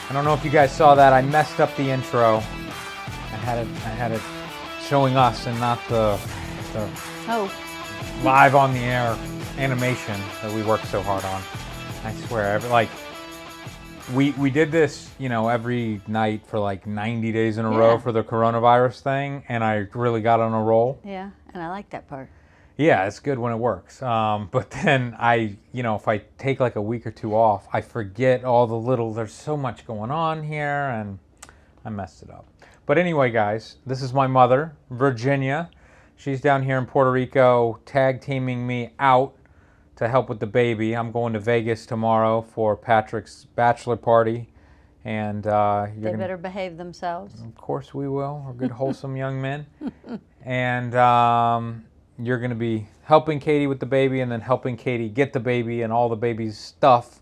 I don't know if you guys saw that. I messed up the intro. I had it showing us and not the live on the air animation that we worked so hard on. I swear, like we did this, you know, every night for like 90 days in a row for the coronavirus thing, and I really got on a roll. Yeah, and I like that part. Yeah, it's good when it works. But then if I take like a week or two off, I forget all the little, there's so much going on here, and I messed it up. But anyway, guys, this is my mother, Virginia. She's down here in Puerto Rico, tag teaming me out to help with the baby. I'm going to Vegas tomorrow for Patrick's bachelor party. And they better behave themselves. Of course we will. We're good, wholesome young men. And you're going to be helping Katie with the baby and then helping Katie get the baby and all the baby's stuff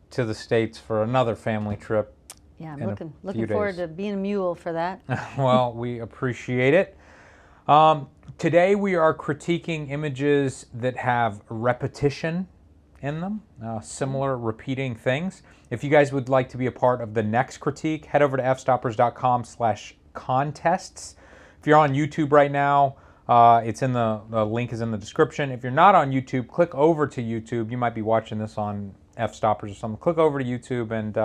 to the States for another family trip. Yeah, I'm looking forward to being a mule for that. Well, we appreciate it. Today we are critiquing images that have repetition in them, similar repeating things. If you guys would like to be a part of the next critique, head over to fstoppers.com/contests. If you're on YouTube right now, it's in the link is in the description. If you're not on YouTube, click over to YouTube. You might be watching this on F-Stoppers or something. Click over to YouTube and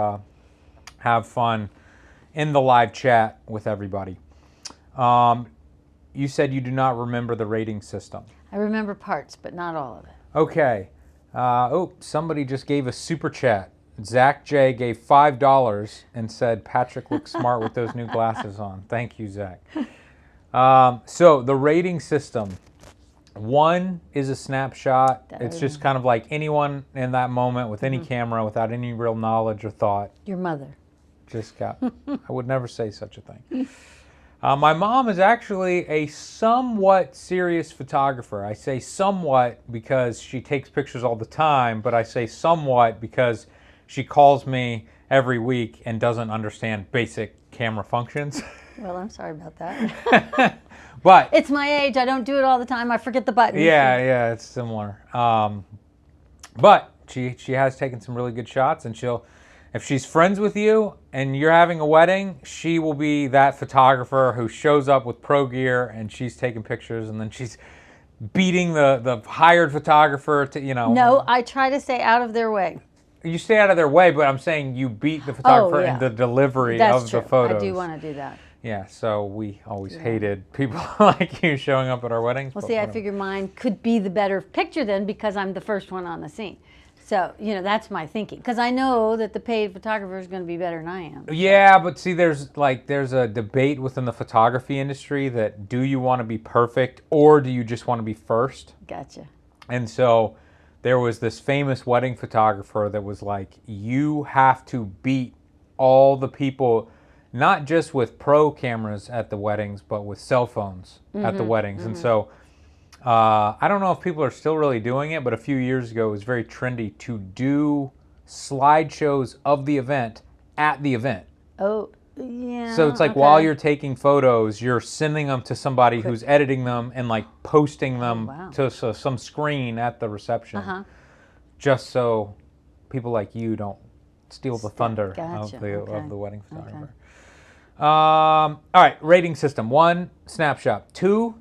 have fun in the live chat with everybody. You said you do not remember the rating system. I remember parts, but not all of it. Okay. Somebody just gave a super chat. Zach J gave $5 and said Patrick looks smart with those new glasses on. Thank you, Zach. So the rating system, 1 is a snapshot. It's just kind of like anyone in that moment with any camera without any real knowledge or thought. Your mother. I would never say such a thing. My mom is actually a somewhat serious photographer. I say somewhat because she takes pictures all the time, but I say somewhat because she calls me every week and doesn't understand basic camera functions. Well, I'm sorry about that. But it's my age. I don't do it all the time. I forget the buttons. Yeah, it's similar. But she has taken some really good shots, and if she's friends with you and you're having a wedding, she will be that photographer who shows up with pro gear and she's taking pictures, and then she's beating the hired photographer to, No, I try to stay out of their way. You stay out of their way, but I'm saying you beat the photographer in the delivery of the photos. I do want to do that. Yeah, so we always hated people like you showing up at our weddings. Well, see, I figure mine could be the better picture then because I'm the first one on the scene. So, that's my thinking. Because I know that the paid photographer is going to be better than I am. Yeah, but see, there's a debate within the photography industry that do you want to be perfect or do you just want to be first? Gotcha. And so there was this famous wedding photographer that was like, you have to beat all the people, not just with pro cameras at the weddings, but with cell phones at the weddings. And so I don't know if people are still really doing it, but a few years ago it was very trendy to do slideshows of the event at the event. Oh, yeah. So it's like while you're taking photos, you're sending them to somebody who's editing them and like posting them to some screen at the reception. Just so people like you don't steal the thunder of the wedding photographer. All right, rating system. 1, snapshot. 2,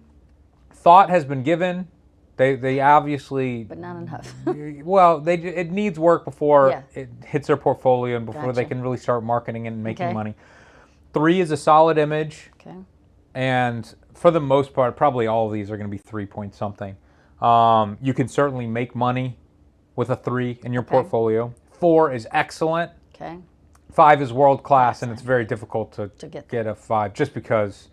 thought has been given. They obviously, but not enough. Well, it needs work before it hits their portfolio and before they can really start marketing it and making money. 3 is a solid image. Okay. And for the most part, probably all of these are going to be 3 point something. You can certainly make money with a 3 in your portfolio. 4 is excellent. Okay. 5 is world class, and it's very difficult to get a 5 just because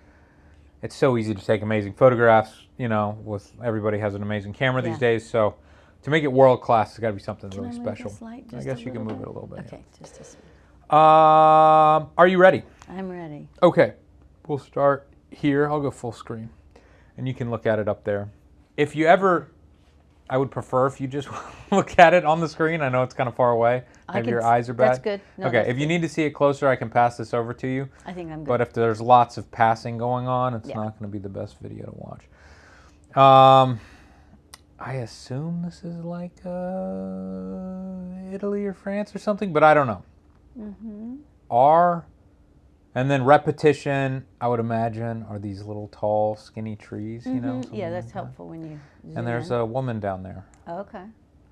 it's so easy to take amazing photographs. With everybody has an amazing camera these days. So to make it world class, it's got to be something really special. I guess you can move it a little bit. Okay, just a second. Are you ready? I'm ready. Okay, we'll start here. I'll go full screen, and you can look at it up there. If you ever I would prefer if you just look at it on the screen. I know it's kind of far away. Maybe your eyes are bad. That's good. No, okay, that's if you good. need to see it closer, I can pass this over to you. I think I'm good. But if there's lots of passing going on, it's Yeah. not going to be the best video to watch. I assume this is like Italy or France or something, but I don't know. And then repetition, I would imagine, are these little tall, skinny trees, you know? Yeah, that's like that. helpful when you zoom And there's in. a woman down there Okay.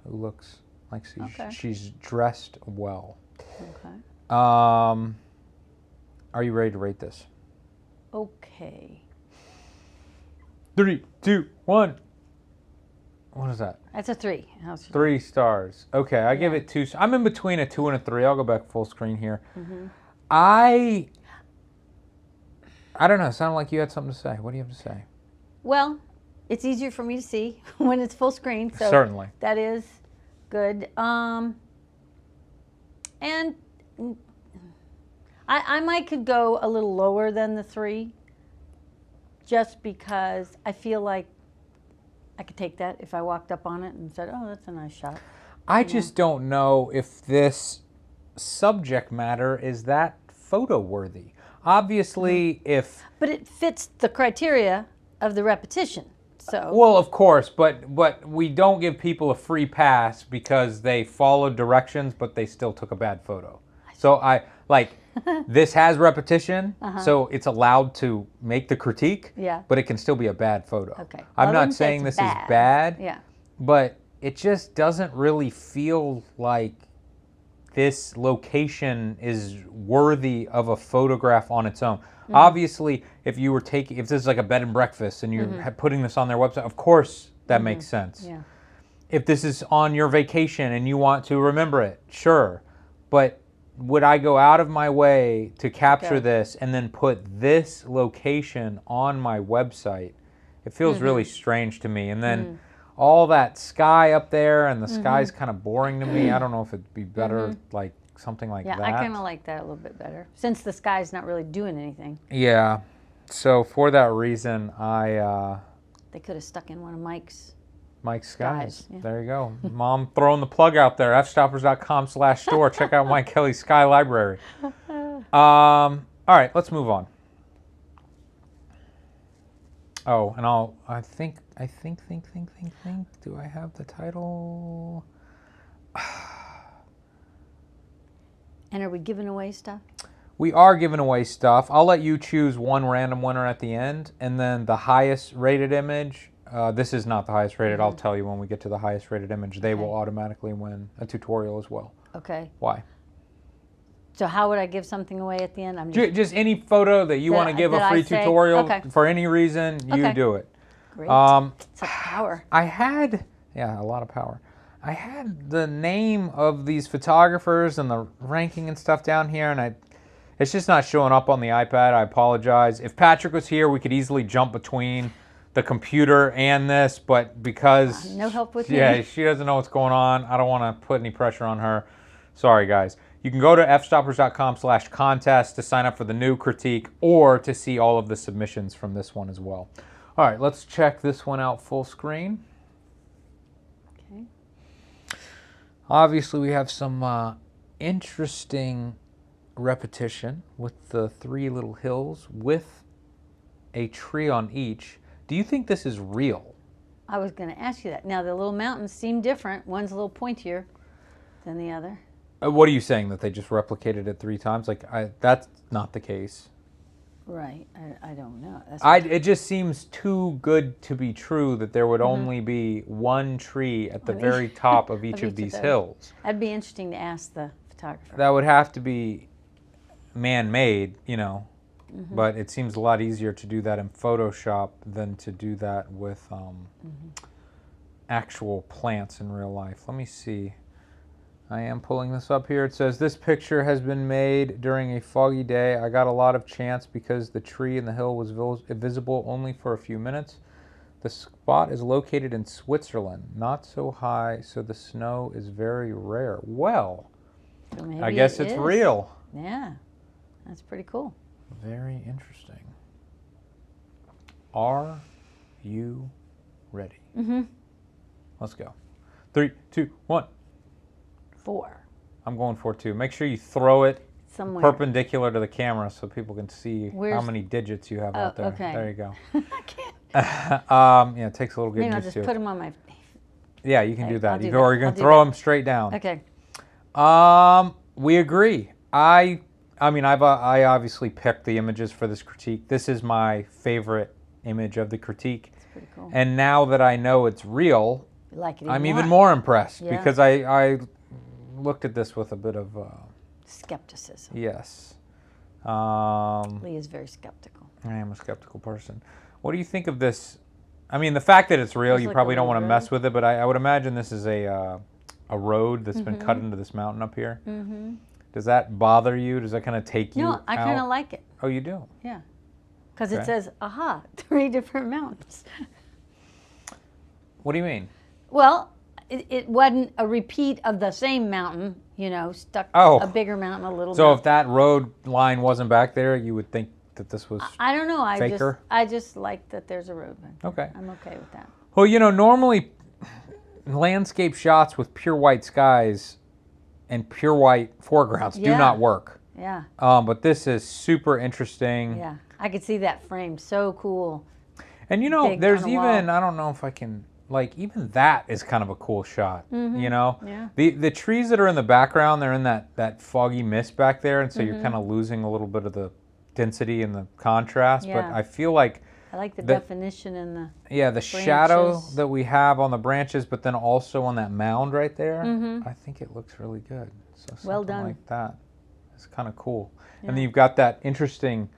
who looks like Okay. she's dressed well. Okay. Are you ready to rate this? Okay. 3, 2, 1. What is that? That's a 3. 3 stars. Okay, I give Yeah. it 2. I'm in between a 2 and a 3. I'll go back full screen here. I don't know. It sounded like you had something to say. What do you have to say? Well, it's easier for me to see when it's full screen. So Certainly. that is good. And I might could go a little lower than the 3 just because I feel like I could take that if I walked up on it and said, oh, that's a nice shot. I just don't know if this subject matter is that photo worthy. Obviously, if... But it fits the criteria of the repetition. So Well, of course, but we don't give people a free pass because they followed directions, but they still took a bad photo. So this has repetition, so it's allowed to make the critique, Yeah. but it can still be a bad photo. Okay. Well, I'm I not wouldn't say saying it's this is bad, Yeah. but it just doesn't really feel like this location is worthy of a photograph on its own. Obviously, if this is like a bed and breakfast and you're putting this on their website, of course that makes sense. Yeah. If this is on your vacation and you want to remember it, sure. But would I go out of my way to capture this and then put this location on my website? It feels really strange to me. And then all that sky up there, and the sky's kind of boring to me. I don't know if it'd be better like something like that. Yeah, I kind of like that a little bit better since the sky's not really doing anything. Yeah. So for that reason, They could have stuck in one of Mike's. Mike Skies. Skies, yeah. There you go. Mom throwing the plug out there. fstoppers.com/store. Check out Mike Kelly's Sky Library. All right, let's move on. Oh, and I think. Do I have the title? And are we giving away stuff? We are giving away stuff. I'll let you choose one random winner at the end, and then the highest rated image. This is not the highest rated. I'll tell you when we get to the highest rated image. They will automatically win a tutorial as well. Okay. Why? So how would I give something away at the end? I'm Just any photo that you want to give a free tutorial for any reason, you do it. Great. Such power. I had, a lot of power. I had the name of these photographers and the ranking and stuff down here, and it's just not showing up on the iPad. I apologize. If Patrick was here, we could easily jump between the computer and this, but because no help with me. Yeah, she doesn't know what's going on. I don't want to put any pressure on her. Sorry, guys. You can go to fstoppers.com/contest to sign up for the new critique or to see all of the submissions from this one as well. All right, let's check this one out full screen. Okay. Obviously, we have some interesting repetition with the 3 little hills with a tree on each. Do you think this is real? I was going to ask you that. Now, the little mountains seem different. One's a little pointier than the other. What are you saying, that they just replicated it 3 times? That's not the case. Right. I don't know. It just seems too good to be true that there would only be one tree at the very top of each of these hills. That'd be interesting to ask the photographer. That would have to be man-made, but it seems a lot easier to do that in Photoshop than to do that with actual plants in real life. Let me see. I am pulling this up here. It says, this picture has been made during a foggy day. I got a lot of chance because the tree in the hill was visible only for a few minutes. The spot is located in Switzerland, not so high, so the snow is very rare. Well, So maybe I guess it's real. Yeah, that's pretty cool. Very interesting. Are you ready? Let's go. 3, 2, 1. 4. I'm going 4 too. Make sure you throw it Somewhere. perpendicular to the camera so people can see how Where's- many digits you have out there. Okay. There you go. I can't. Yeah, it takes a little getting Maybe I'll used just to. put them on my. Yeah, you can Okay, do that. I'll do Or that. you're going I'll to do throw that. them straight down. Okay. We agree. I mean, I obviously picked the images for this critique. This is my favorite image of the critique. It's pretty cool. And now that I know it's real, You like it I'm even more impressed Yeah. because I looked at this with a bit of skepticism. yes. Lee is very skeptical. I am a skeptical person. What do you think of this? I mean, the fact that it's real, Looks you like probably a don't want to little mess road. with it, but I would imagine this is a road that's been cut into this mountain up here. Mm-hmm. Does that bother you? Does that kind of take you No, I kind of out? like it. Oh, you do? Yeah. Because Okay. it says, aha, 3 different mountains. What do you mean? Well, it wasn't a repeat of the same mountain, you know, stuck Oh. a bigger mountain, a little So mountain. if that road line wasn't back there, you would think that this was I don't know. faker? I just like that there's a road. Okay. I'm okay with that. Well, you know, normally landscape shots with pure white skies and pure white foregrounds do Yeah. not work. Yeah. But this is super interesting. Yeah. I could see that frame. So cool. And you know, Big there's on a even, wall. I don't know if I can, like, even that is kind of a cool shot. You know? Yeah. The trees that are in the background, they're in that foggy mist back there, and so Mm-hmm. you're kind of losing a little bit of the density and the contrast. Yeah. But I feel like, I like the The- definition in the. yeah, the shadow Branches. that we have on the branches, but then also on that mound right there, Mhm. I think it looks really good. So Well something done. like that. It's kind of cool. Yeah. And then you've got that interesting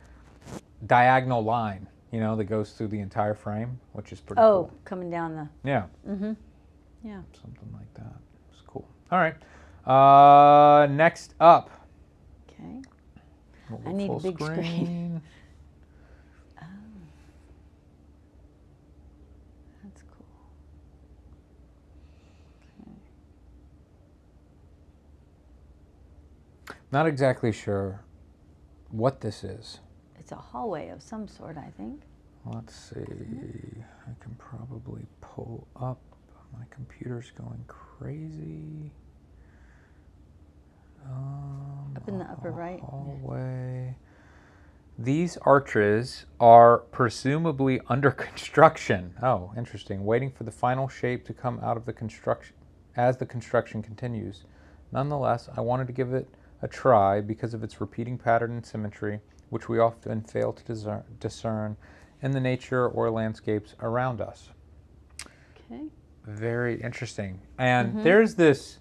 diagonal line, you know, that goes through the entire frame, which is pretty Oh, cool. coming down the. Yeah, Yeah. something like that. It's cool. All right. Next up. Okay. We'll go I need a full big screen. That's cool. Not exactly sure what this is. It's a hallway of some sort, I think. Let's see. I can probably pull up. My computer's going crazy. Up in the upper right. Hallway. These arches are presumably under construction. Oh, interesting. Waiting for the final shape to come out of the construction as the construction continues. Nonetheless, I wanted to give it a try because of its repeating pattern and symmetry, which we often fail to discern in the nature or landscapes around us. Okay. Very interesting. And there's this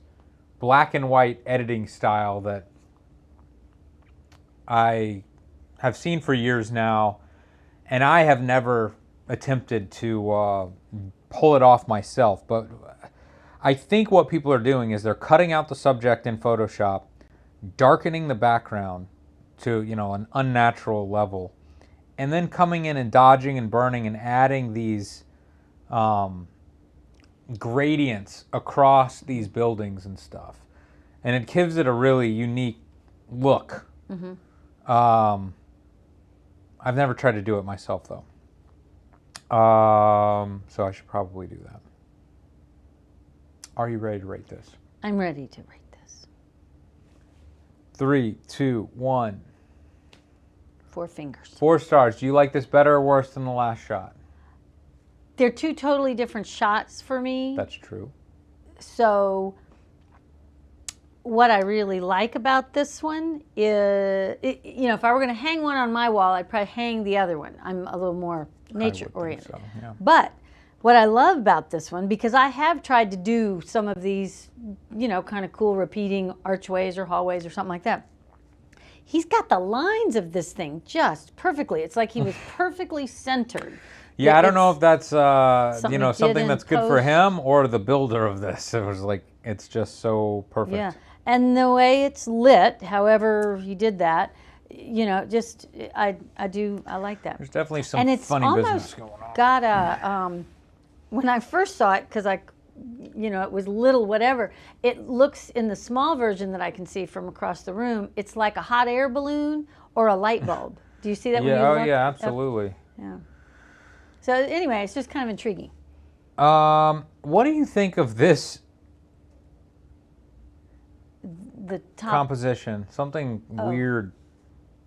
black and white editing style that I have seen for years now, and I have never attempted to pull it off myself. But I think what people are doing is they're cutting out the subject in Photoshop, darkening the background to, you know, an unnatural level, and then coming in and dodging and burning and adding these gradients across these buildings and stuff, and it gives it a really unique look. I've never tried to do it myself though, so I should probably do that. Are you ready to rate this? I'm ready to rate this. 3, 2, 1. 4 fingers. 4 stars. Do you like this better or worse than the last shot? They're 2 totally different shots for me. That's true. So what I really like about this one is, you know, if I were going to hang one on my wall, I'd probably hang the other one. I'm a little more nature oriented. So, yeah. But what I love about this one, because I have tried to do some of these, you know, kind of cool repeating archways or hallways or something like that. He's got the lines of this thing just perfectly. It's like he was perfectly centered. Yeah, I don't know It's if that's something you know, he did something in that's good for post. him or the builder of this. It was like it's just so perfect. Yeah, and the way it's lit, however he did that, you know, just I like that. There's definitely some And it's funny business almost going on. got a when I first saw it, because you know, it was little whatever. It looks in the small version that I can see from across the room. It's like a hot air balloon or a light bulb. Do you see that? when Yeah, you oh look yeah, up? absolutely. Yeah. So anyway, it's just kind of intriguing. What do you think of this The top. composition? Something weird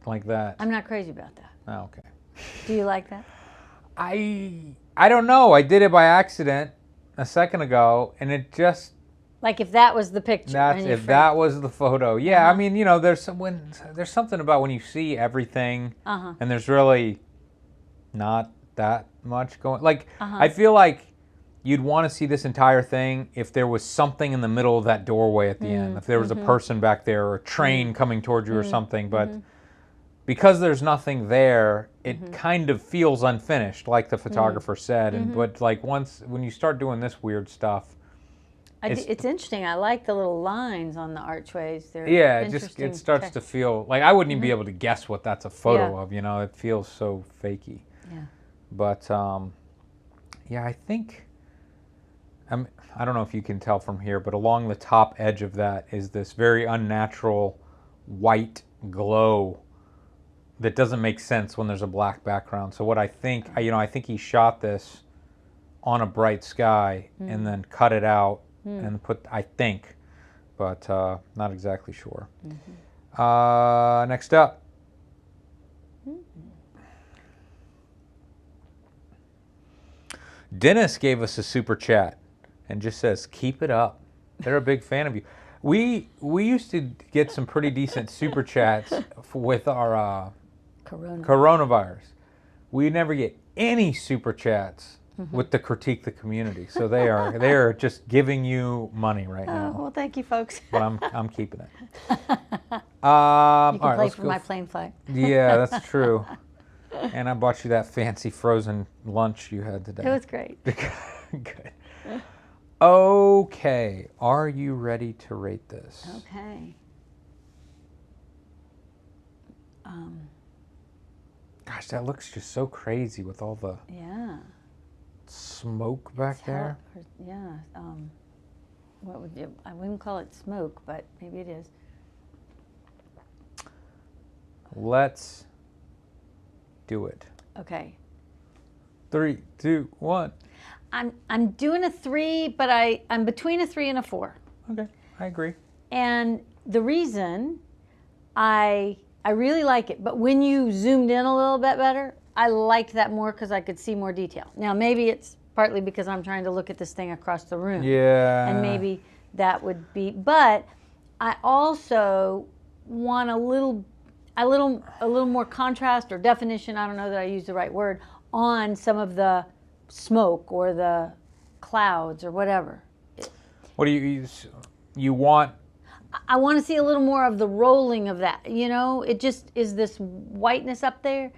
like that. I'm not crazy about that. Oh, okay. Do you like that? I don't know. I did it by accident a second ago, and it just Like if that was the picture. that's and you if framed that it. was the photo. Yeah, I mean, there's something about when you see everything, and there's really not that much going. Like I feel like you'd want to see this entire thing if there was something in the middle of that doorway at the end. If there was a person back there or a train coming towards you or something, but because there's nothing there, it kind of feels unfinished, like the photographer said. And but like when you start doing this weird stuff, It's interesting. I like the little lines on the archways. They're it starts to feel like I wouldn't even be able to guess what that's a photo of. It feels so fakey. Yeah. But yeah, I think I don't know if you can tell from here, but along the top edge of that is this very unnatural white glow that doesn't make sense when there's a black background. So what I think, I think he shot this on a bright sky and then cut it out and I think, but not exactly sure. Next up. Dennis gave us a super chat and just says, keep it up. They're a big fan of you. We used to get some pretty decent super chats with our coronavirus. We never get any super chats with the critique the community. So they are just giving you money right now. Well, thank you, folks. But I'm keeping it. You All can right, play for my plain flag. Yeah, that's true. And I bought you that fancy frozen lunch you had today. It was great. Good. Okay, are you ready to rate this? Okay. Gosh, that looks just so crazy with all the smoke back there. Yeah. What would you? I wouldn't call it smoke, but maybe it is. Let's do it. Okay. 3, 2, 1. I'm doing a 3, but I'm between a 3 and a 4. Okay, I agree. And the reason I really like it, but when you zoomed in a little bit better, I liked that more because I could see more detail. Now maybe it's partly because I'm trying to look at this thing across the room. Yeah. And maybe that would be, but I also want a little more contrast or definition, I don't know that I use the right word, on some of the smoke or the clouds or whatever. What do you want? I want to see a little more of the rolling of that. It just is this whiteness up there.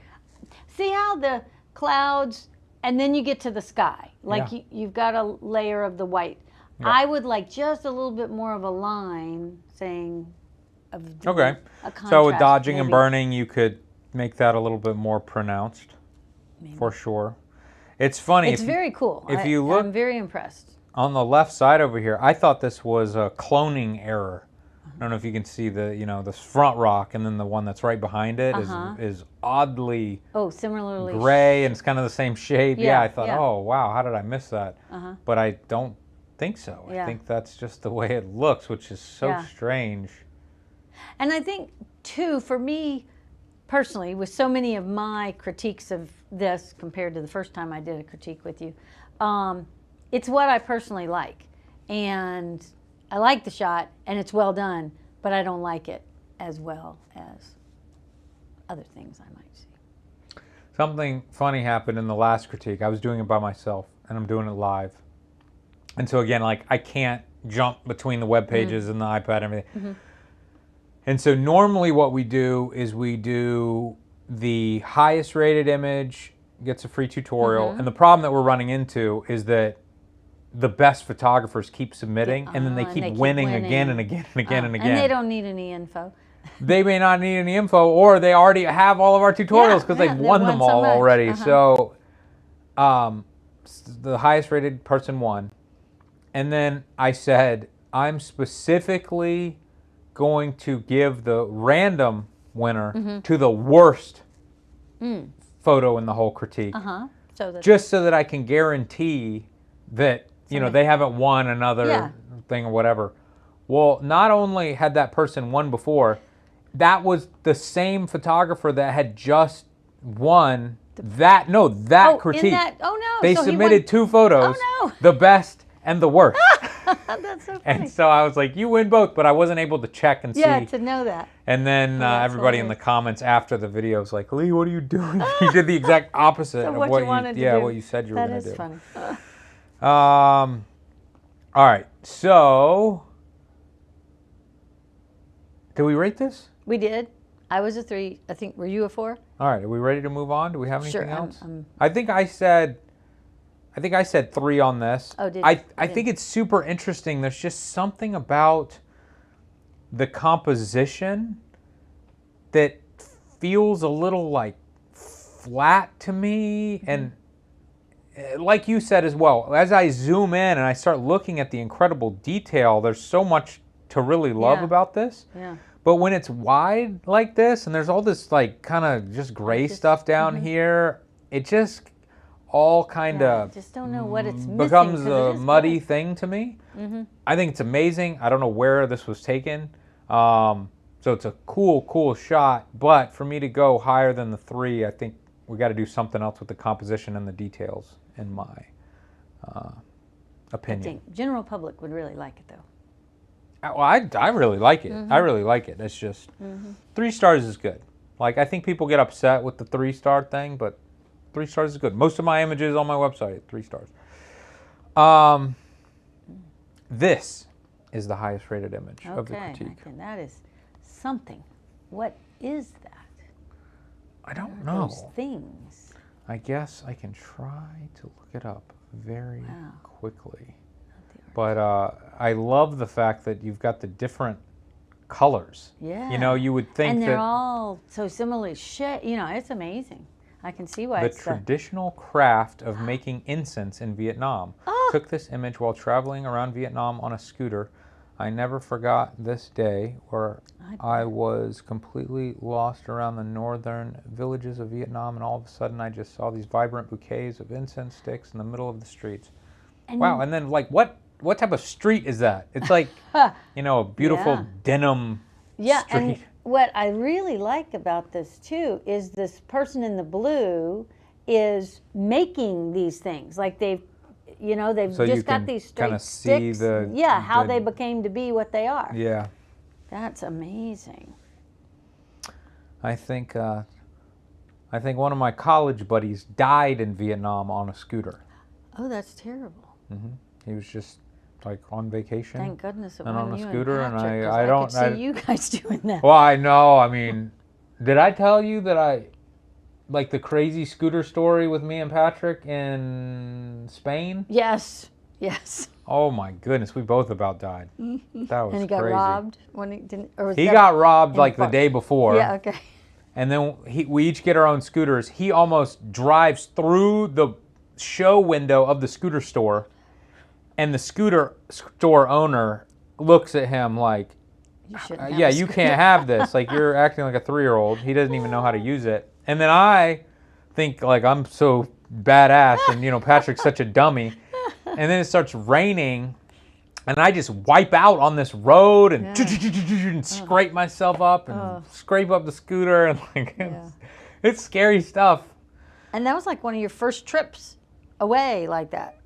See how the clouds, and then you get to the sky. Like you've got a layer of the white. Yeah. I would like just a little bit more of a line saying of okay. A contrast, so with dodging maybe. And burning, you could make that a little bit more pronounced. Maybe. For sure. It's funny. It's very cool. If you look, I'm very impressed. On the left side over here, I thought this was a cloning error. I don't know if you can see the front rock, and then the one that's right behind it is oddly similarly gray, and it's kind of the same shape. Yeah, I thought, yeah. oh wow, how did I miss that? But I don't think so. I think that's just the way it looks, which is so strange. And I think too, for me personally, with so many of my critiques of this compared to the first time I did a critique with you, it's what I personally like, and I like the shot, and it's well done, but I don't like it as well as other things I might see. Something funny happened in the last critique. I was doing it by myself, and I'm doing it live. And so again, like I can't jump between the web pages and the iPad and everything. And so normally what we do is we do the highest rated image gets a free tutorial. And the problem that we're running into is that the best photographers keep submitting, and then they keep winning again and again and again and again. And they don't need any info. They may not need any info, or they already have all of our tutorials because they've won them all already. So the highest rated person won. And then I said, I'm specifically going to give the random winner to the worst photo in the whole critique. Just so that I can guarantee that, you know, they haven't won another Yeah. thing or whatever. Well, not only had that person won before, that was the same photographer that had just won that critique. In that, oh no. They so he submitted won, 2 photos, Oh, no. the best and the worst. That's so funny. And so I was like, you win both, but I wasn't able to check and Yeah, see. to know that. And then that's everybody in the hilarious. comments after the video was like, Lee, what are you doing? You did the exact opposite So of what what you wanted to do. what you said you were That going to is do. funny. All right, so did we rate this? We did. I was a 3. I think, were you a 4? All right, are we ready to move on? Do we have anything Sure, else? I'm- I think I said 3 on this. Oh, did I you? think it's super interesting. There's just something about the composition that feels a little like flat to me, and like you said as well, as I zoom in and I start looking at the incredible detail, there's so much to really love Yeah. about this. Yeah. But when it's wide like this and there's all this like kind of just gray stuff down here, it just all kind Yeah, of just don't know what it's missing, becomes 'cause a it is muddy good. thing to me. I think it's amazing. I don't know where this was taken. So it's a cool shot. But for me to go higher than the 3, I think we got to do something else with the composition and the details, in my I opinion. think general public would really like it, though. Well, I really like it. I really like it. It's just 3 stars is good. Like, I think people get upset with the 3-star thing, but 3 stars is good. Most of my images on my website, 3 stars. This is the highest rated image of the Okay, critique. that is something. What is that? I don't What are know. those things. I guess I can try to look it up very Wow. quickly. Not the art. But I love the fact that you've got the different colors. Yeah. You know, you would think and they're that all so similarly shaped. You know, it's amazing. I can see why the it's traditional craft of making incense in Vietnam. Oh. Took this image while traveling around Vietnam on a scooter. I never forgot this day where I was completely lost around the northern villages of Vietnam, and all of a sudden I just saw these vibrant bouquets of incense sticks in the middle of the streets. And Wow, and then like what type of street is that? It's like, you know, a beautiful Yeah. denim Yeah, street. and what I really like about this too is this person in the blue is making these things. Like they've So you just got can these straight kinda see sticks. the- how the- they became to be what they are. Yeah. That's amazing. I think one of my college buddies died in Vietnam on a scooter. Oh, that's terrible. He was just like on vacation. Thank goodness it And on wasn't a you scooter, and and Patrick, 'cause I don't- could see you guys doing that. Well, I know. I mean, did I tell you that like the crazy scooter story with me and Patrick in Spain? Yes. Oh my goodness, we both about died. That was And he got crazy. robbed when he didn't. Or was He that got robbed in like the park? day before. Yeah. Okay. And then we each get our own scooters. He almost drives through the show window of the scooter store, and the scooter store owner looks at him like, You shouldn't have yeah, a you scooter." can't have this. Like, you're acting like a 3-year-old. He doesn't even know how to use it. And then I think, like, I'm so badass, and, you know, Patrick's such a dummy. And then it starts raining, and I just wipe out on this road and, and scrape myself up and scrape up the scooter. And, like, it's scary stuff. And that was like one of your first trips away like that.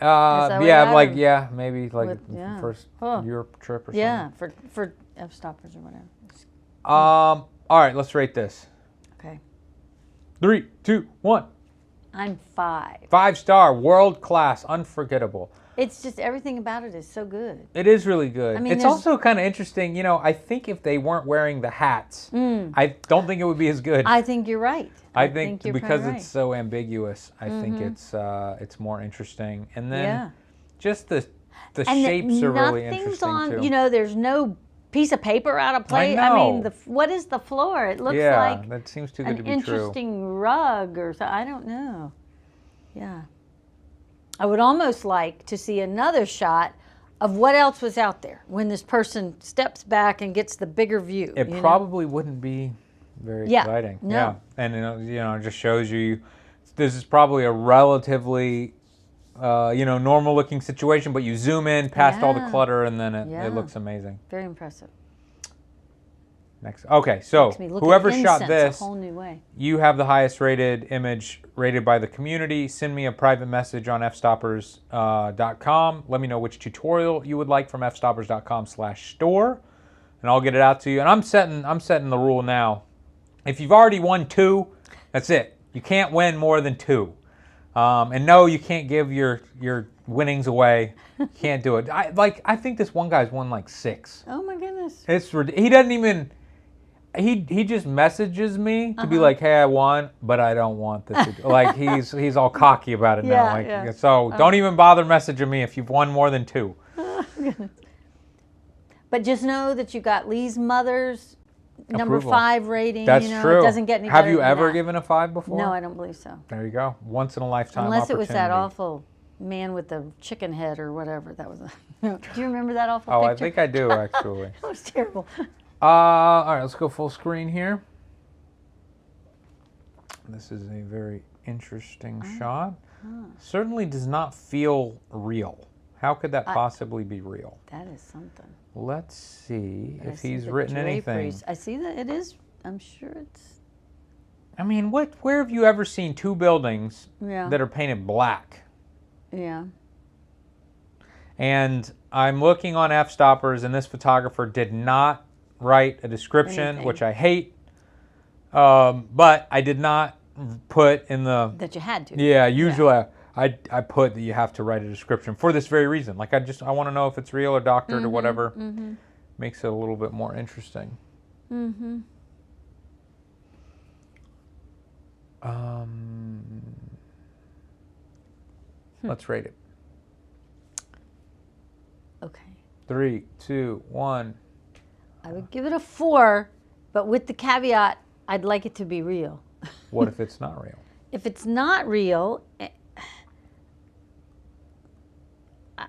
Yeah, that like, or- yeah, maybe like with- yeah. first Huh. Europe trip or something. Yeah, for F-stoppers or whatever. All right, let's rate this. Okay. 3, 2, 1. I'm 5. 5-star, world class, unforgettable. It's just everything about it is so good. It is really good. I mean, it's there's- also kind of interesting. You know, I think if they weren't wearing the hats, I don't think it would be as good. I think you're right. I think you're because kinda it's so ambiguous, I think it's more interesting. And then Yeah. just the And shapes are really nothing's interesting on, too. You know, there's no piece of paper out of place. I mean, know. what is the floor? It looks yeah, like that seems too good an to be true. interesting rug or something. I don't know. Yeah. I would almost like to see another shot of what else was out there when this person steps back and gets the bigger view. It you know? probably wouldn't be very Yeah, exciting. no. Yeah, and you know, it just shows you this is probably a relatively normal looking situation, but you zoom in past all the Yeah. clutter and then Yeah. it looks amazing. Very impressive. Next. Okay, so Makes me look whoever at shot incense this, a whole new way. you have the highest rated image rated by the community. Send me a private message on fstoppers.com. Let me know which tutorial you would like from fstoppers.com/store, and I'll get it out to you. And I'm setting the rule now. If you've already won 2, that's it. You can't win more than 2. And no, you can't give your winnings away. You can't do it. I think this one guy's won like 6. Oh my goodness. He doesn't even. He just messages me to be like, hey, I won, but I don't want this. Like he's all cocky about it now. Like, yeah. So don't even bother messaging me if you've won more than 2. But just know that you got Lee's mother's number Approval. 5 rating. That's true. It doesn't get any Have better you than ever that. given a 5 before? No, I don't believe so. There you go. Once in a lifetime Unless it was that opportunity. awful man with the chicken head or whatever. That was. Do you remember that awful Oh, picture? I think I do actually. That was terrible. All right, let's go full screen here. This is a very interesting shot. Certainly does not feel real. How could that possibly be real? That is something. Let's see But I if see he's the written anything. draperies. I see that it is. I'm sure it's. I mean, where have you ever seen 2 buildings Yeah. that are painted black? Yeah. And I'm looking on F-Stoppers, and this photographer did not write a description, Anything. which I hate. But I did not put in the... That you had to. Yeah, usually I put that you have to write a description for this very reason. Like, I want to know if it's real or doctored or whatever. Makes it a little bit more interesting. Let's rate it. Okay. 3, 2, 1. I would give it a 4, but with the caveat, I'd like it to be real. What if it's not real? If it's not real,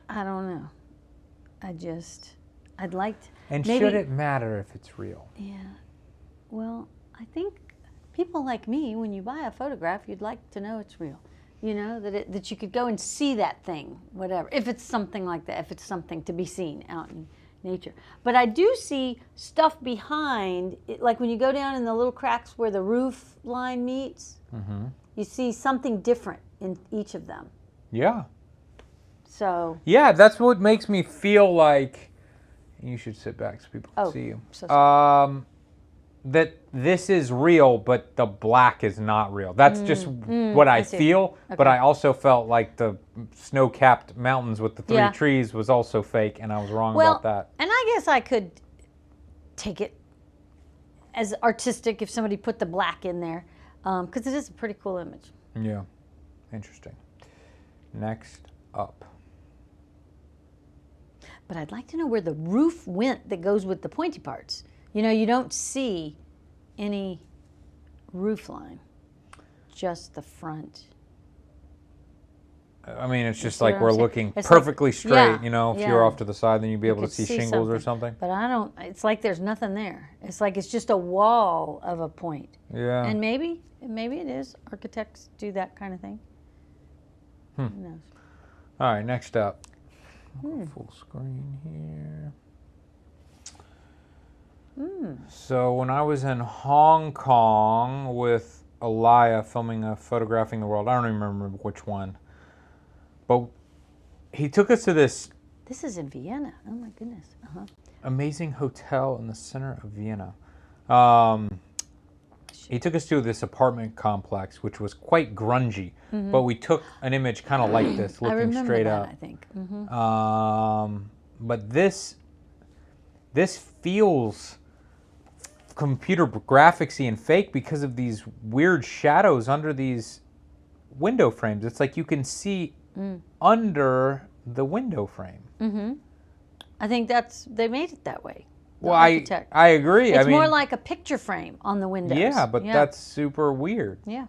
I don't know. I'd like to. And maybe, should it matter if it's real? Yeah. Well, I think people like me, when you buy a photograph, you'd like to know it's real. You know, that you could go and see that thing, whatever. If it's something like that, if it's something to be seen out in nature. But I do see stuff behind, like when you go down in the little cracks where the roof line meets, you see something different in each of them. Yeah. So. Yeah, that's what makes me feel like, you should sit back so people can see you. So sorry. That this is real, but the black is not real. That's just what I feel. Okay. But I also felt like the snow-capped mountains with the 3 trees was also fake, and I was wrong about that. And I guess I could take it as artistic if somebody put the black in there, because it is a pretty cool image. Yeah, interesting. Next up. But I'd like to know where the roof went that goes with the pointy parts. You know, you don't see any roof line, just the front. I mean, it's just see what like I'm we're saying? looking It's perfectly like- straight, yeah, you know, if yeah. you're off to the side, then you'd be able to could see shingles or something. But I don't, it's like there's nothing there. It's like it's just a wall of a point. Yeah. And maybe it is. Architects do that kind of thing. Who knows? All right, next up. Go full screen here. So when I was in Hong Kong with Elia filming Photographing the World, I don't even remember which one, but he took us to this This is in Vienna. Oh my goodness. amazing hotel in the center of Vienna. He took us to this apartment complex, which was quite grungy, but we took an image kind of like this, I looking remember straight that, up. I think. But this feels computer graphicsy and fake because of these weird shadows under these window frames. It's like you can see under the window frame. I think they made it that way. the Well, architect. I agree. It's I mean, more like a picture frame on the windows. yeah, but that's super weird. Yeah.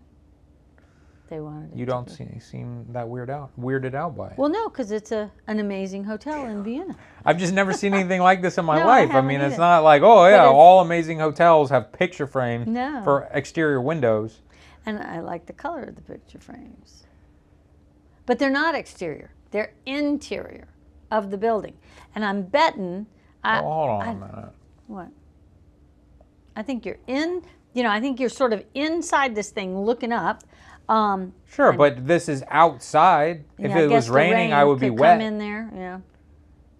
They wanted it You to don't be. seem that weirded out by it. Well, no, because it's an amazing hotel in Vienna. I've just never seen anything like this in my No, I life. I haven't mean, it's either. not like, oh yeah, it's- all amazing hotels have picture frames No. for exterior windows. And I like the color of the picture frames. but they're not exterior. They're interior of the building. And I'm betting. Hold on a minute. What? I think you're I think you're sort of inside this thing looking up. Sure, but this is outside. If it was raining, I would be wet. Come in there, yeah.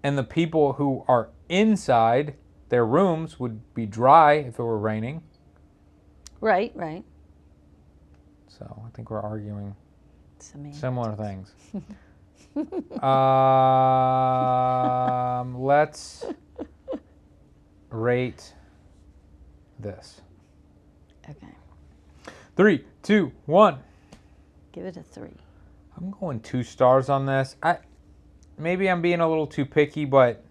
And the people who are inside their rooms would be dry if it were raining. Right, right. So I think we're arguing Semantics. similar things. Let's rate this. Okay. 3, 2, 1. Give it a 3. I'm going 2 stars on this. Maybe I'm being a little too picky, but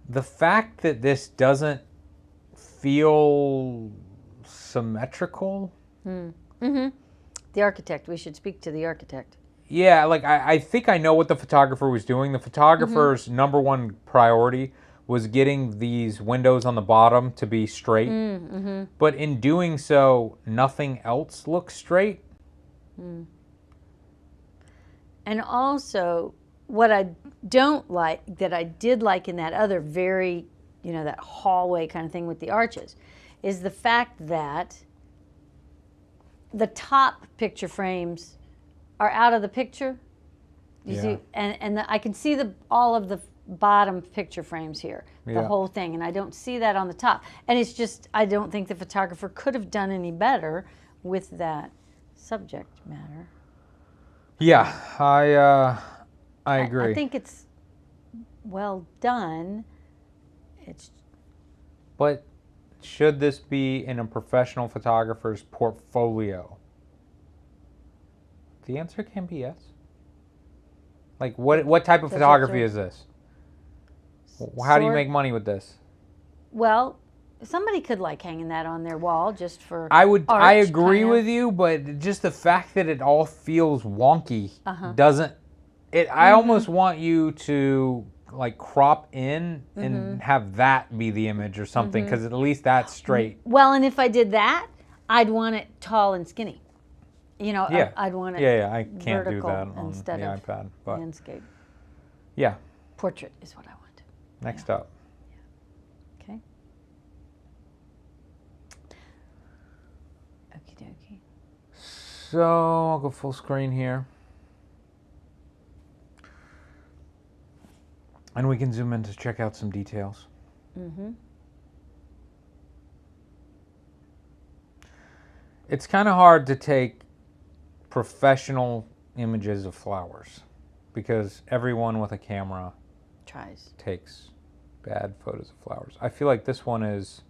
the fact that this doesn't feel symmetrical. Mm-hmm. The architect. We should speak to the architect. Yeah, like I think I know what the photographer was doing. The photographer's number one priority was getting these windows on the bottom to be straight. Mm-hmm. But in doing so, nothing else looks straight. Mm. And also, what I don't like, that I did like in that other very, that hallway kind of thing with the arches, is the fact that the top picture frames are out of the picture. You see, and I can see all of the bottom picture frames here, the whole thing, and I don't see that on the top. And it's just, I don't think the photographer could have done any better with that subject matter. Yeah, I agree. I think it's well done. But should this be in a professional photographer's portfolio? The answer can be yes. Like, what type of photography is this? How do you make money with this? Well, somebody could like hanging that on their wall just for I agree with you, but just the fact that it all feels wonky doesn't. I almost want you to like crop in and have that be the image or something, because at least that's straight. Well, and if I did that, I'd want it tall and skinny. I'd want it I can't do that on instead the of iPad. But landscape. Yeah. Portrait is what I want. Next up. Okay. Okie dokie. So I'll go full screen here. And we can zoom in to check out some details. Mm-hmm. It's kind of hard to take professional images of flowers because everyone with a camera takes bad photos of flowers. I feel like this one is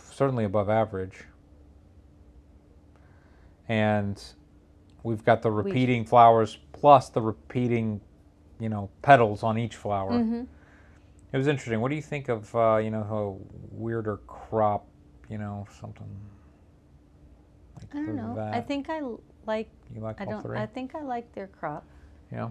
certainly above average. And we've got the repeating flowers plus the repeating, petals on each flower. Mm-hmm. It was interesting. What do you think of, a weirder crop, something like I don't know. that? I think I like. You like all three? I think I like their crop. Yeah.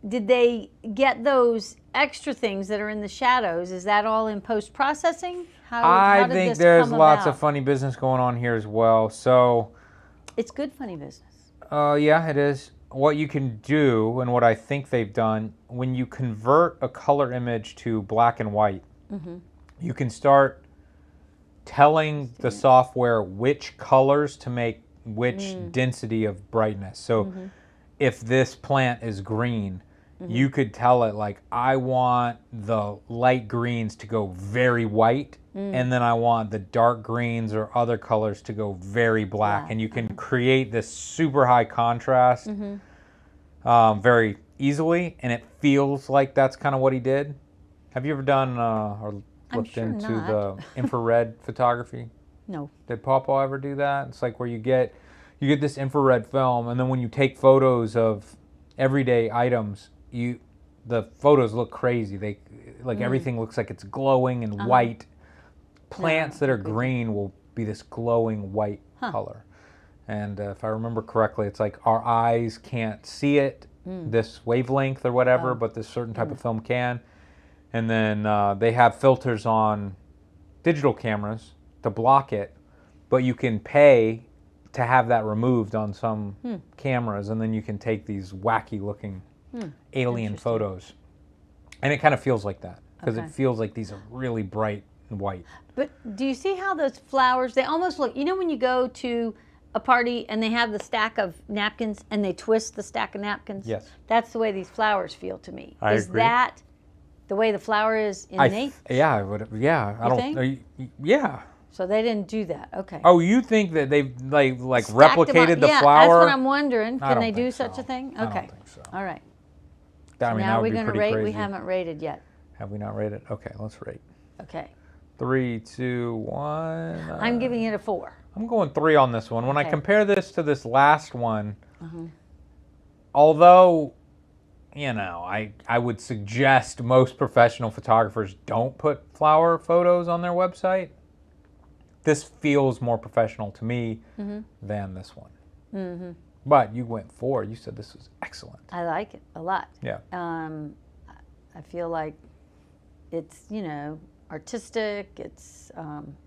Did they get those extra things that are in the shadows? Is that all in post-processing? I think there's lots of funny business going on here as well. So it's good funny business. Yeah, it is. What you can do, and what I think they've done, when you convert a color image to black and white, you can start telling the software which colors to make which density of brightness. So if this plant is green, you could tell it, like, I want the light greens to go very white, and then I want the dark greens or other colors to go very black. And you can create this super high contrast very easily, and it feels like that's kind of what he did. Have you ever done or looked into the infrared photography? No. Did Pawpaw ever do that? It's like where you get this infrared film, and then when you take photos of everyday items, the photos look crazy. They everything looks like it's glowing and white. Plants that are green will be this glowing white color. And if I remember correctly, it's like our eyes can't see it, this wavelength or whatever, but this certain type of film can. And then they have filters on digital cameras to block it, but you can pay to have that removed on some cameras, and then you can take these wacky looking alien photos. And it kind of feels like that, because it feels like these are really bright and white. But do you see how those flowers, they almost look, you know when you go to a party and they have the stack of napkins and they twist the stack of napkins? Yes. That's the way these flowers feel to me. Is agree. That the way the flower is innate? Yeah, I would. Yeah, I don't. think? Yeah. So they didn't do that. Okay. Oh, you think that they've like Stacked them replicated on- the yeah, flower? that's what I'm wondering. I Can don't they do think such so. a thing? I Okay. don't think so. All right. I mean, Now that we're would be going to pretty rate. crazy. We haven't rated yet. Have we not rated? Okay, let's rate. Okay. 3, 2, 1. I'm giving it a 4. I'm going 3 on this one. When I Okay. compare this to this last one, although, you know, I would suggest most professional photographers don't put flower photos on their website, this feels more professional to me than this one. But you went 4. You said this was excellent. I like it a lot. Yeah. I feel like it's, you know, artistic. It's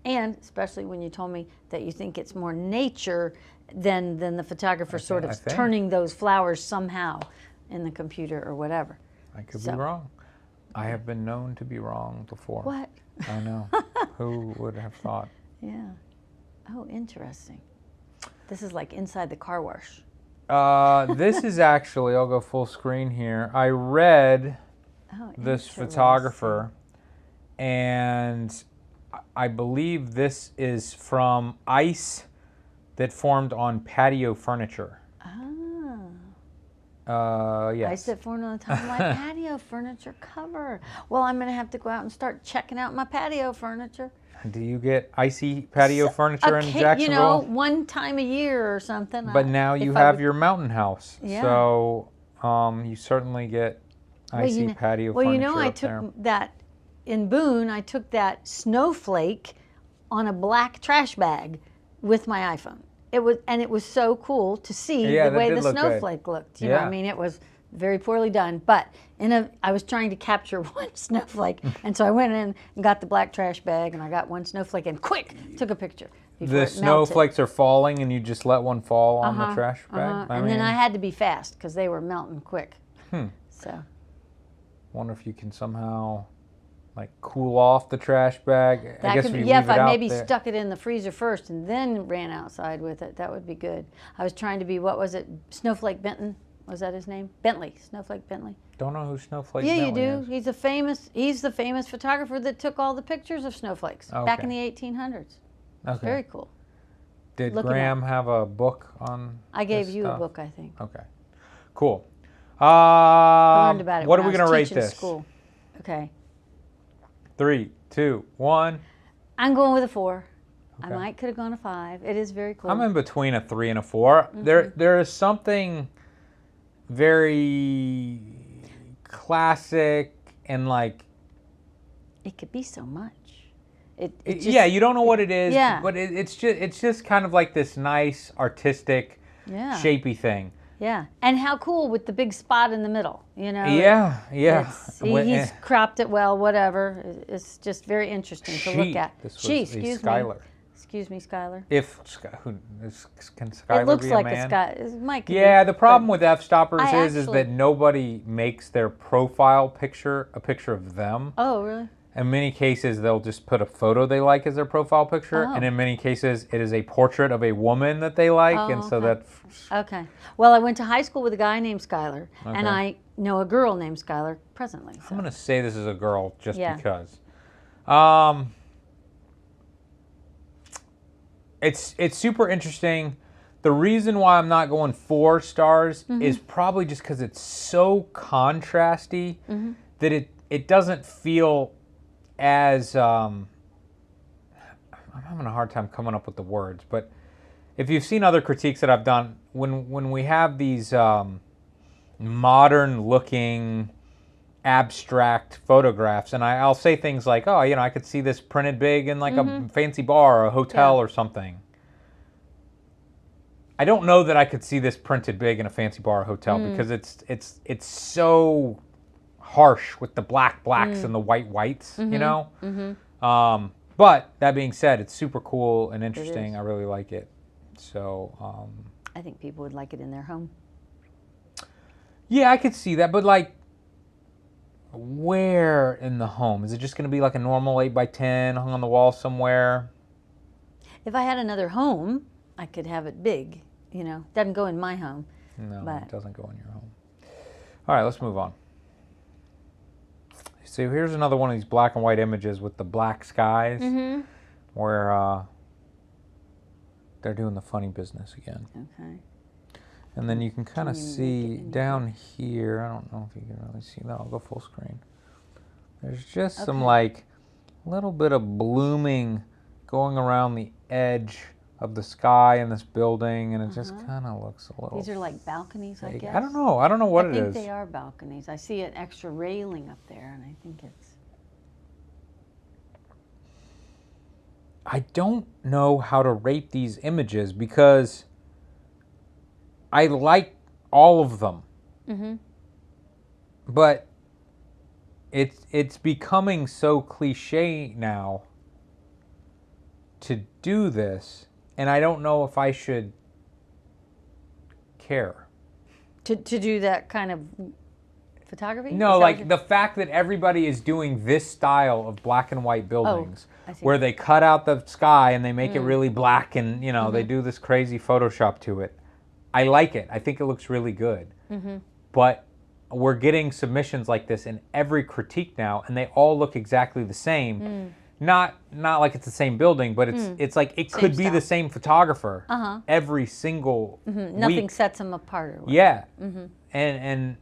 and especially when you told me that you think it's more nature than the photographer sort of I think. turning those flowers somehow in the computer or whatever. I could So- be wrong. I have been known to be wrong before. What? I know. Who would have thought? Yeah. Oh, interesting. This is like inside the car wash. This is actually, I'll go full screen here. I read Oh, this interesting. photographer, and I believe this is from ice that formed on patio furniture. Yes. I sit for on the top of my patio furniture cover. Well, I'm going to have to go out and start checking out my patio furniture. Do you get icy patio furniture in Jacksonville? You know, one time a year or something. But now you if I have would- your mountain house, Yeah. so you certainly get icy patio well, furniture you know, I up took there. that in Boone. I took that snowflake on a black trash bag with my iPhone. It was so cool to see Yeah, the that way did the look good. snowflake looked. You know, Yeah. I mean, it was very poorly done, but I was trying to capture one snowflake, and so I went in and got the black trash bag, and I got one snowflake, and quick took a picture. before The it melted. snowflakes are falling, and you just let one fall on the trash bag. And then I had to be fast because they were melting quick. So wonder if you can somehow like cool off the trash bag. that I guess could be, we yeah. leave If it I out maybe there. stuck it in the freezer first and then ran outside with it, that would be good. I was trying to be, what was it? Snowflake Benton, was that his name? Bentley, Snowflake Bentley. Don't know who Snowflake Yeah, you Bentley do. is. He's the famous photographer that took all the pictures of snowflakes back in the 1800s. Okay. Very cool. Did look it Graham have a book on? I gave this you stuff? a book, I think. Okay. Cool. I learned about it. What when are we I was gonna rate teaching this? School. Okay. 3, 2, 1. I'm going with a 4. I Okay. might could have gone a 5. It is very cool. I'm in between a 3 and a 4. There is something very classic and like It could be so much. It yeah, you don't know what it is, Yeah. but it's just kind of like this nice artistic Yeah. shapy thing. Yeah, and how cool with the big spot in the middle, you know? Yeah. He's cropped it well, whatever. It's just very interesting to look at. This was She, a excuse Skylar. me. Excuse me, Skylar. Can Skylar It looks be like a man? a Sky. It might be, Yeah, the problem but with f-stoppers I is actually- that nobody makes their profile picture a picture of them. Oh, really? In many cases, they'll just put a photo they like as their profile picture, Oh. and in many cases, it is a portrait of a woman that they like, Oh, and so okay. that. Okay. Well, I went to high school with a guy named Skylar, and Okay. I know a girl named Skylar presently. I'm So. gonna say this is a girl just Yeah. because. It's super interesting. The reason why I'm not going 4 stars is probably just because it's so contrasty that it doesn't feel as I'm having a hard time coming up with the words, but if you've seen other critiques that I've done, when we have these modern looking abstract photographs, and I'll say things like, oh, you know, I could see this printed big in like a fancy bar or a hotel or something. I don't know that I could see this printed big in a fancy bar or hotel because it's so harsh with the blacks and the whites, you know? But that being said, it's super cool and interesting. is. I really like it. So, I think people would like it in their home. yeah, I could see that. But like, where in the home? Is it just going to be like a normal 8x10 hung on the wall somewhere? If I had another home, I could have it big. You know, doesn't go in my home. No, But- it doesn't go in your home. All right, let's move on. So here's another one of these black and white images with the black skies, where they're doing the funny business again. Okay. And then you can kind of Can you make see it any down here, I don't know if you can really see, no, I'll go full screen. There's just some Okay. like little bit of blooming going around the edge of the sky in this building, and it just kind of looks a little These are like balconies, I fake. guess. I don't know what I it think is. they are balconies. I see an extra railing up there, and I think it's. I don't know how to rate these images because I like all of them. But it's becoming so cliche now to do this, and I don't know if I should care. To do that kind of photography? Is No, that like what the fact that everybody is doing this style of black and white buildings, I see. where they cut out the sky and they make it really black, and you know they do this crazy Photoshop to it. I like it. I think it looks really good. But we're getting submissions like this in every critique now, and they all look exactly the same. Not like it's the same building, but it's like it could be style. the same photographer every single Nothing week. sets them apart. Or whatever. Yeah, and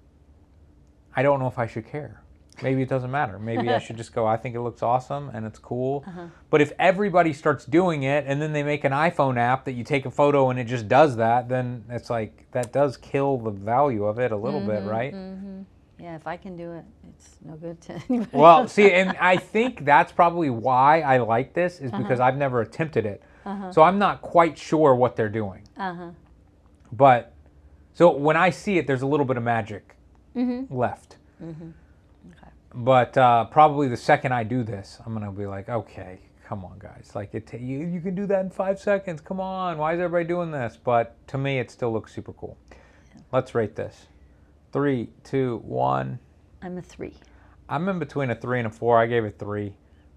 I don't know if I should care. Maybe it doesn't matter. Maybe I should just go, I think it looks awesome and it's cool. But if everybody starts doing it and then they make an iPhone app that you take a photo and it just does that, then it's like that does kill the value of it a little bit, right? Yeah, if I can do it, it's no good to anybody. Well, see, and I think that's probably why I like this is because I've never attempted it. So I'm not quite sure what they're doing. But, so when I see it, there's a little bit of magic left. But probably the second I do this, I'm going to be like, okay, come on, guys. Like, you can do that in 5 seconds. Come on. Why is everybody doing this? But to me, it still looks super cool. Let's rate this. 3, 2, 1. I'm a 3. I'm in between a 3 and a 4. I gave it 3.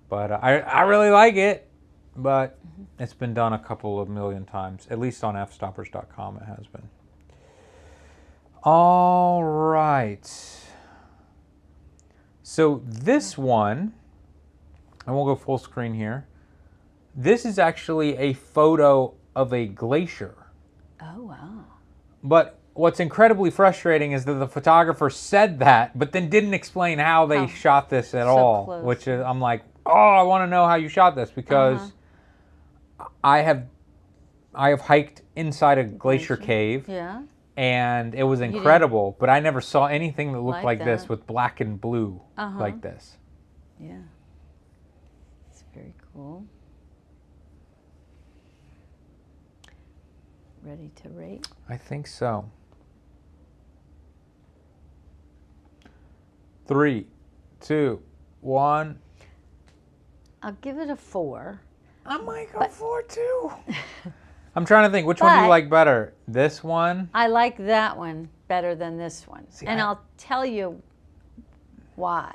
But I really like it. But it's been done a couple of million times. At least on fstoppers.com it has been. All right. So this one, and we'll go full screen here. This is actually a photo of a glacier. Oh, wow. But what's incredibly frustrating is that the photographer said that, but then didn't explain how they shot this at all. close. Which is, I'm like, oh, I want to know how you shot this because I have hiked inside a glacier cave. Yeah. And it was incredible, but I never saw anything that looked like this that. with black and blue like this. Yeah. It's very cool. Ready to rate? I think so. 3, 2, 1. I'll give it a 4. I might go 4 too. I'm trying to think, which one do you But- like better? This one? I like that one better than this one. See, and I'll tell you why.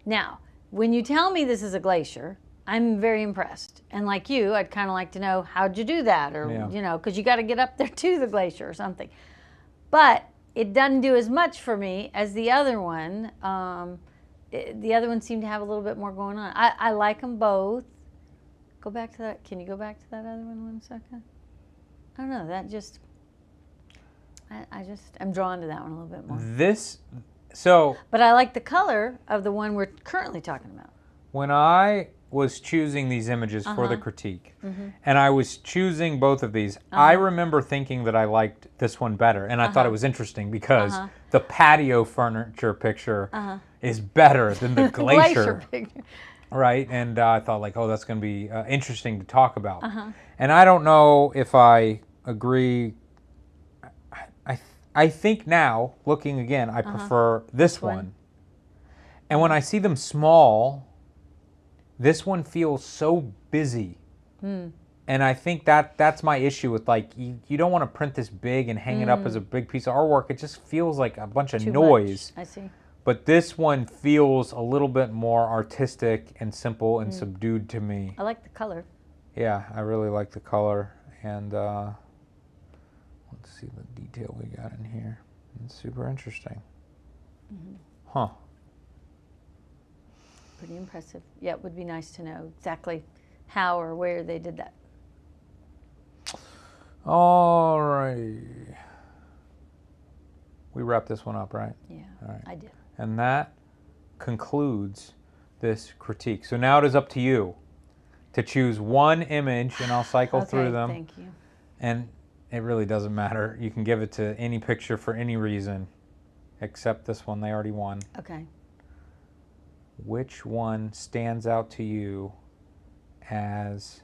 Now, when you tell me this is a glacier, I'm very impressed. And like you, I'd kind of like to know, how'd you do that? Or, Yeah. you know, because you got to get up there to the glacier or something. But it doesn't do as much for me as the other one. The other one seemed to have a little bit more going on. I like them both. Go back to that. Can you go back to that other one second? I don't know. That just, I'm drawn to that one a little bit more. But I like the color of the one we're currently talking about. When I was choosing these images for the critique, and I was choosing both of these, I remember thinking that I liked this one better, and I thought it was interesting because the patio furniture picture is better than the glacier. picture. Right, and I thought like, oh, that's going to be interesting to talk about. And I don't know if I agree. I think now, looking again, I prefer this one. And when I see them small, This one feels so busy. And I think that's my issue with, like, you don't want to print this big and hang it up as a big piece of artwork. It just feels like a bunch of Too noise. much. I see. But this one feels a little bit more artistic and simple and subdued to me. I like the color. Yeah, I really like the color. And let's see the detail we got in here. It's super interesting. Huh. Pretty impressive. Yeah, it would be nice to know exactly how or where they did that. All right. We wrapped this one up, right? Yeah, All right. I did. And that concludes this critique. So now it is up to you to choose one image, and I'll cycle through them. Thank you. And it really doesn't matter. You can give it to any picture for any reason, except this one. They already won. Okay. Which one stands out to you as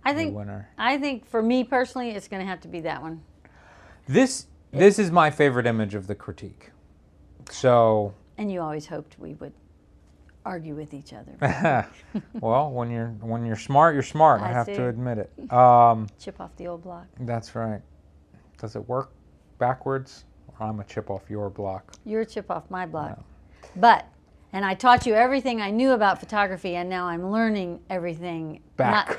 the winner? I think for me personally, it's going to have to be that one. This is my favorite image of the critique. So. And you always hoped we would argue with each other. Well, when you're smart, you're smart. I have to admit it. Chip off the old block. That's right. Does it work backwards? Or I'm a chip off your block. You're a chip off my block. No. And I taught you everything I knew about photography, and now I'm learning everything back.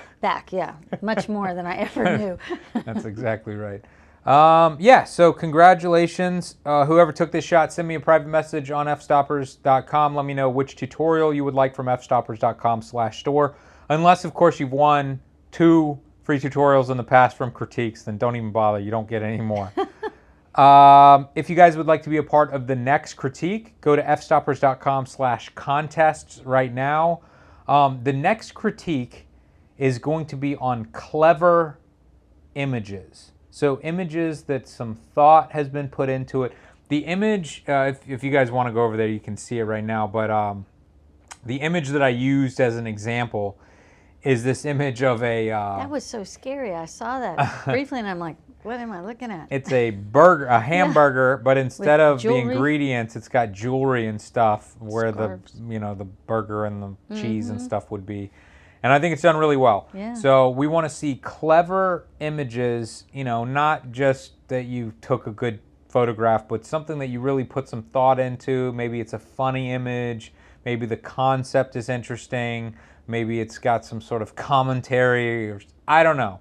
Yeah, much more than I ever knew. That's exactly right. Yeah, so congratulations. Whoever took this shot, send me a private message on fstoppers.com. Let me know which tutorial you would like from fstoppers.com/store. Unless, of course, you've won 2 free tutorials in the past from critiques, then don't even bother. You don't get any more. If you guys would like to be a part of the next critique, go to fstoppers.com/contests right now. The next critique is going to be on clever images. So images that some thought has been put into it. The image, if you guys want to go over there, you can see it right now. But the image that I used as an example is this image of a... that was so scary. I saw that briefly, and I'm like, what am I looking at? It's a burger, a hamburger, but instead of the jewelry? ingredients, it's got jewelry and stuff where Scarves. the burger and the cheese and stuff would be. And I think it's done really well. Yeah. So we want to see clever images, not just that you took a good photograph, but something that you really put some thought into. Maybe it's a funny image. Maybe the concept is interesting. Maybe it's got some sort of commentary, or I don't know.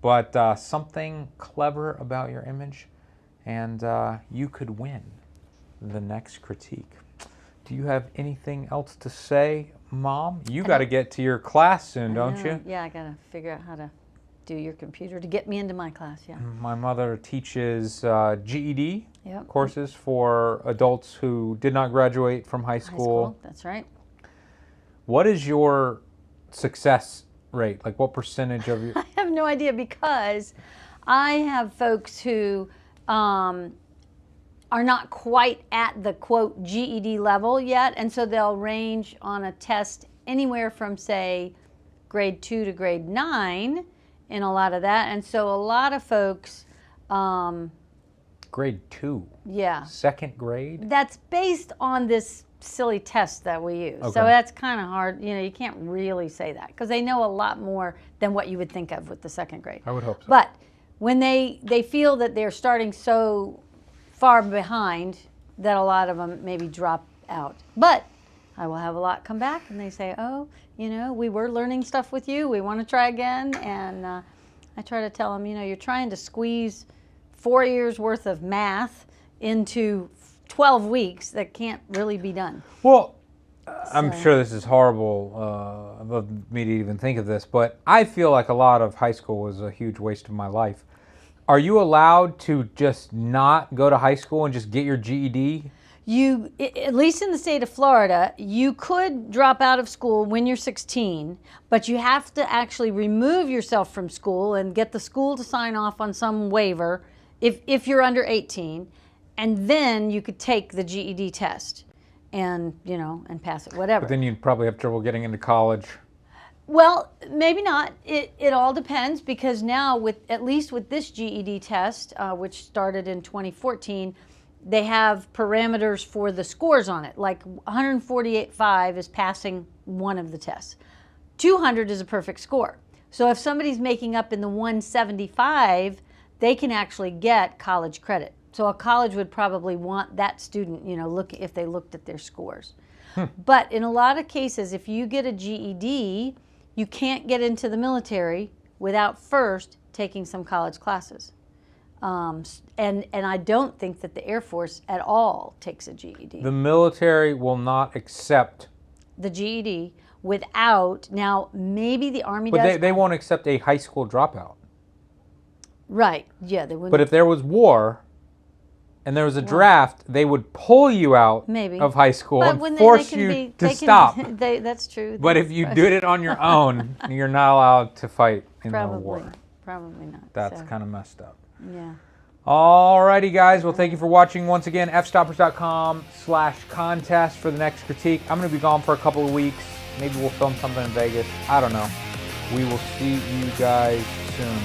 But something clever about your image, and you could win the next critique. Do you have anything else to say, Mom? You got to get to your class soon, don't you? Yeah, I got to figure out how to do your computer to get me into my class, yeah. My mother teaches GED Yep. courses for adults who did not graduate from high school. That's right. What is your success rate? Like, what percentage of your... I have no idea, because I have folks who are not quite at the, quote, GED level yet, and so they'll range on a test anywhere from, say, grade 2 to grade 9 in a lot of that. And so a lot of folks... grade 2? Yeah. Second grade? That's based on this silly test that we use. Okay. So that's kind of hard. You can't really say that, because they know a lot more than what you would think of with the second grade. I would hope so. But when they feel that they're starting so far behind that a lot of them maybe drop out. But I will have a lot come back, and they say, oh, we were learning stuff with you. We want to try again. And I try to tell them, you're trying to squeeze 4 years worth of math into 12 weeks that can't really be done. Well, I'm sure this is horrible of me to even think of this, but I feel like a lot of high school was a huge waste of my life. Are you allowed to just not go to high school and just get your GED? At least in the state of Florida, you could drop out of school when you're 16, but you have to actually remove yourself from school and get the school to sign off on some waiver if you're under 18, and then you could take the GED test and pass it, whatever. But then you'd probably have trouble getting into college. Well, maybe not. It all depends, because now, at least with this GED test, which started in 2014, they have parameters for the scores on it. Like 148.5 is passing one of the tests. 200 is a perfect score. So if somebody's making up in the 175, they can actually get college credit. So a college would probably want that student, look if they looked at their scores. But in a lot of cases, if you get a GED, you can't get into the military without first taking some college classes. And I don't think that the Air Force at all takes a GED. The military will not accept The GED without, now maybe the Army but does. they won't accept a high school dropout. Right, yeah, they wouldn't. But if there was war and there was a draft, they would pull you out Maybe. of high school But and when force they can you be, to they stop. Can, that's true. But if you did it on your own, you're not allowed to fight in the war. Probably not. That's so, kind of messed up. yeah. Alrighty, guys. Well, thank you for watching. Once again, fstoppers.com/contest for the next critique. I'm going to be gone for a couple of weeks. Maybe we'll film something in Vegas. I don't know. We will see you guys soon.